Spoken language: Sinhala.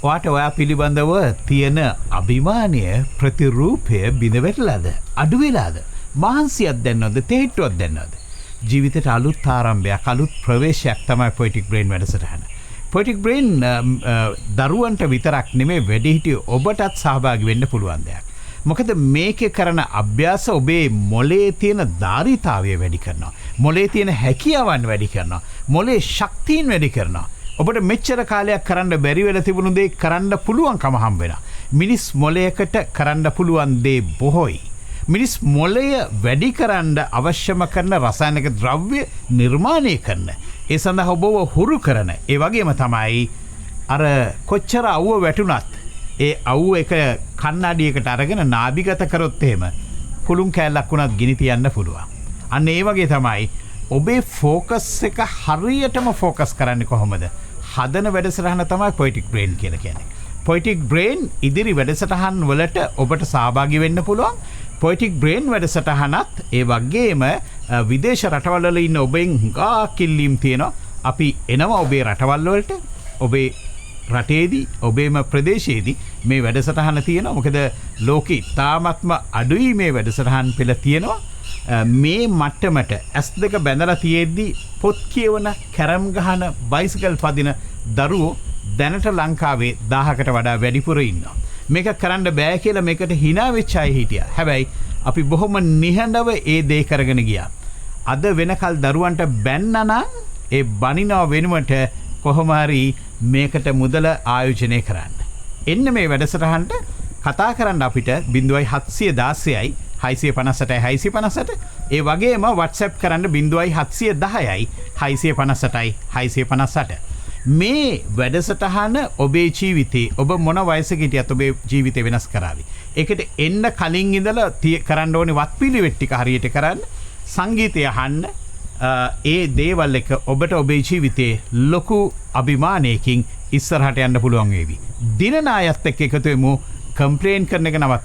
ඔයාට ඔයා පිළිබඳව තියෙන අභිමානය ප්‍රතිරූපය බිඳවැටලාද? අඩු වෙලාද? මහන්සියක් දැන්නවද? තේට්ටුවක් දැන්නවද? ජීවිතයට අලුත් ආරම්භයක්, අලුත් ප්‍රවේශයක් තමයි Poetic Brain වැඩසටහන. Poetic Brain දරුවන්ට විතරක් නෙමෙයි වැඩිහිටියෝ ඔබටත් සහභාගී වෙන්න පුළුවන් දෙයක්. මොකද මේකේ කරන අභ්‍යාස ඔබේ මොලේ තියෙන ධාරිතාවය වැඩි කරනවා. මොලේ තියෙන හැකියාවන් වැඩි කරනවා. මොලේ ශක්තියින් වැඩි කරනවා. ඔබට මෙච්චර කාලයක් කරන්න බැරි වෙලා තිබුණු දේ කරන්න පුළුවන්කම හම්බ වෙනවා. මිනිස් මොලයකට කරන්න පුළුවන් දේ බොහෝයි. මිනිස් මොලය වැඩි කරන්න අවශ්‍යම කරන රසායනික ද්‍රව්‍ය නිර්මාණය කරන. ඒ සඳහා ඔබව හුරු කරන. ඒ වගේම තමයි අර කොච්චර අවුව වැටුණත් ඒ අවුව එක කන්නඩියකට අරගෙන නාභිගත කරොත් එහෙම පුළුන් කෑල්ලක් වුණත් ගිනි තියන්න පුළුවන්. අන්න ඒ වගේ තමයි ඔබේ ෆෝකස් එක හරියටම ෆෝකස් කරන්නේ කොහොමද? හදන වැඩසටහන තමයි Poetic Brain කියලා කියන්නේ. Poetic Brain ඉදිරි වැඩසටහන් වලට ඔබට සහභාගී වෙන්න පුළුවන්. Poetic Brain වැඩසටහනත් ඒ වගේම විදේශ රටවල් වල ඉන්න ඔබෙන් හුඟා කිල්ලීම් තියෙනවා. අපි එනවා ඔබේ රටවල් වලට. ඔබේ රටේදී ඔබේම ප්‍රදේශයේදී මේ වැඩසටහන තියෙනවා. මොකද ලෝකෙ තාමත්ම අඩුයි මේ වැඩසටහන් පෙළ තියෙනවා. මේ මට්ටමට S2 බැඳලා තියෙද්දි පොත් කියවන, කැරම් ගහන, බයිසිකල් පදින දරුවෝ දැනට ලංකාවේ 1000කට වඩා වැඩිපුර ඉන්නවා. මේක කරන්න බෑ කියලා මේකට hina වෙච්ච අය හිටියා. හැබැයි අපි බොහොම නිහඬව ඒ දේ කරගෙන ගියා. අද වෙනකල් දරුවන්ට බැන්නනම් ඒ බනිනව වෙනුවට කොහොම හරි මේකට මුදල ආයෝජනය කරන්න. එන්න මේ වැඩසටහනට කතා කරන්න අපිට 0716යි 658යි 658. ඒ වගේම WhatsApp කරන්න 0710යි 658යි 658. මේ වැඩසටහන ඔබේ ජීවිතේ ඔබ මොන වයසක හිටියත් ඔබේ ජීවිතේ වෙනස් කරાવી. ඒකට එන්න කලින් ඉඳලා කරන්න ඕනේ වත්පිළිවෙත් ටික හරියට කරන්න. සංගීතය අහන්න. ඒ දේවල් එක ඔබට ඔබේ ජීවිතේ ලොකු අභිමානයකින් ඉස්සරහට යන්න පුළුවන් වේවි. දිනනායත් එක්ක එකතු වෙමු. කම්ප්ලේන් කරන එක නවත්